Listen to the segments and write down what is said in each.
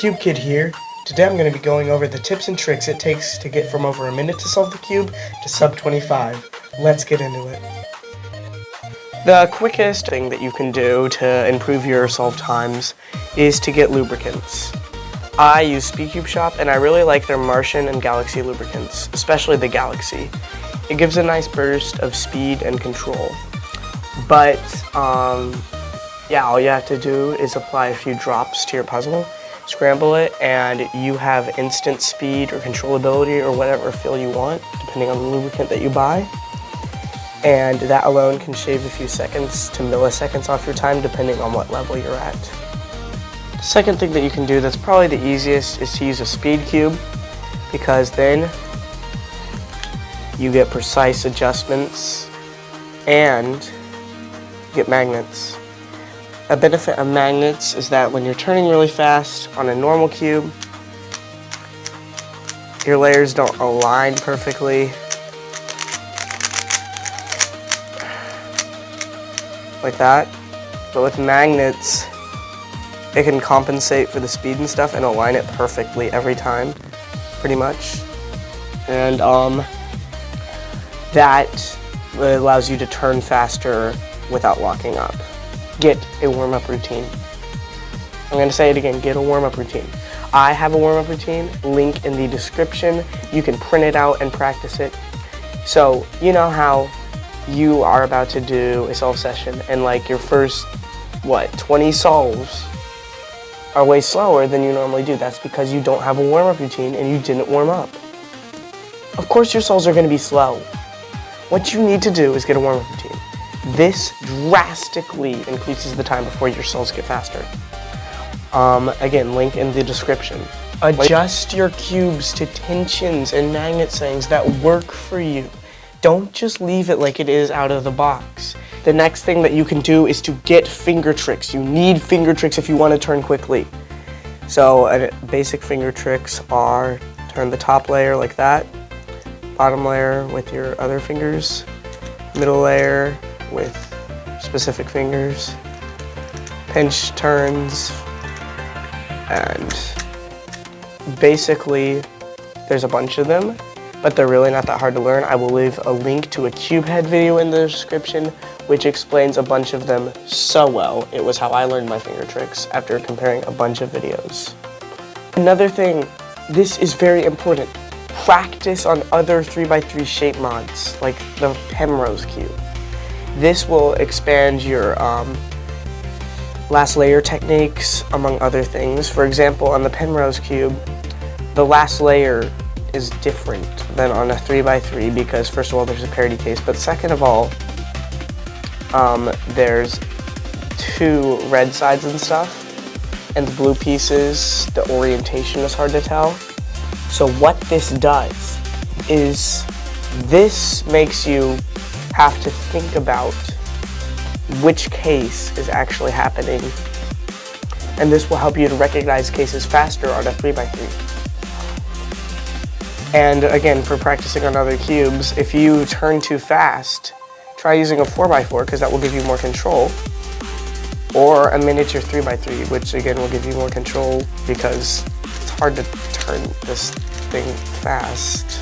Cube Kid here. Today I'm going to be going over the tips and tricks it takes to get from over a minute to solve the cube to sub 25. Let's get into it. The quickest thing that you can do to improve your solve times is to get lubricants. I use Speedcube shop and I really like their Martian and Galaxy lubricants, especially the Galaxy. It gives a nice burst of speed and control. But yeah, all you have to do is apply a few drops to your puzzle, scramble it, and you have instant speed or controllability or whatever feel you want, depending on the lubricant that you buy. And that alone can shave a few seconds to milliseconds off your time, depending on what level you're at. The second thing that you can do that's probably the easiest is to use a Speedcube, because then you get precise adjustments and you get magnets. A benefit of magnets is that when you're turning really fast on a normal cube, your layers don't align perfectly. Like that. But with magnets, it can compensate for the speed and stuff and align it perfectly every time, pretty much. And that allows you to turn faster without locking up. Get a warm-up routine. I'm going to say it again, get a warm-up routine. I have a warm-up routine, link in the description. You can print it out and practice it. So, you know how you are about to do a solve session and like your first, 20 solves are way slower than you normally do. That's because you don't have a warm-up routine and you didn't warm up. Of course your solves are going to be slow. What you need to do is get a warm-up routine. This drastically increases the time before your solves get faster. Again, link in the description. Adjust your cubes to tensions and magnet settings that work for you. Don't just leave it like it is out of the box. The next thing that you can do is to get Fingertricks. You need Fingertricks if you want to turn quickly. So basic Fingertricks are turn the top layer like that, bottom layer with your other fingers, middle layer with specific fingers, pinch turns, and basically there's a bunch of them, but they're really not that hard to learn. I will leave a link to a cube head video in the description which explains a bunch of them so well. It was how I learned my Fingertricks after comparing a bunch of videos. Another thing, this is very important. Practice on other 3x3 shape mods like the Penrose cube. This will expand your last layer techniques, among other things. For example, on the Penrose cube, the last layer is different than on a 3x3 because first of all there's a parity case, but second of all there's two red sides and stuff, and the blue pieces, the orientation is hard to tell. So what this does is this makes you have to think about which case is actually happening, and this will help you to recognize cases faster on a 3x3. And again, for practicing on other cubes, if you turn too fast, try using a 4x4 because that will give you more control, or a miniature 3x3, which again will give you more control because it's hard to turn this thing fast.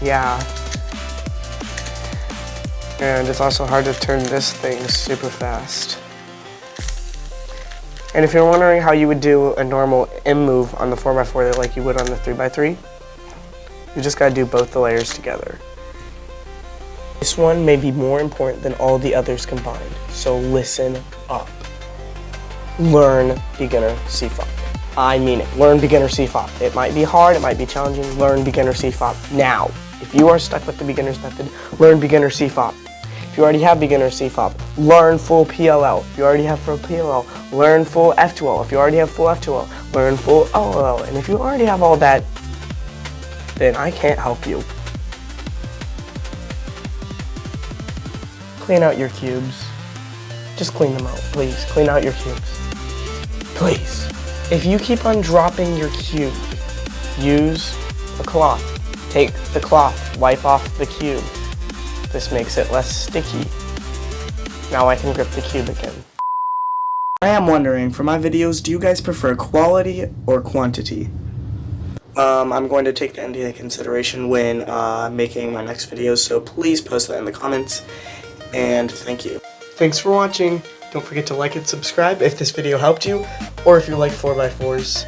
Yeah. And it's also hard to turn this thing super fast. And if you're wondering how you would do a normal M move on the 4x4 like you would on the 3x3, you just gotta do both the layers together. This one may be more important than all the others combined, so listen up. Learn beginner CFOP. I mean it. Learn beginner CFOP. It might be hard, it might be challenging. Learn beginner CFOP now. If you are stuck with the beginner's method, learn beginner CFOP. If you already have beginner CFOP, learn full PLL. If you already have full PLL, learn full F2L. If you already have full F2L, learn full OLL. And if you already have all that, then I can't help you. Clean out your cubes. Just clean them out, please. Clean out your cubes. Please. If you keep on dropping your cube, use a cloth. Take the cloth, wipe off the cube. This makes it less sticky. Now I can grip the cube again. I am wondering, for my videos, do you guys prefer quality or quantity? I'm going to take that into consideration when making my next videos, so please post that in the comments, and thank you. Thanks for watching. Don't forget to like and subscribe if this video helped you, or if you like 4x4s.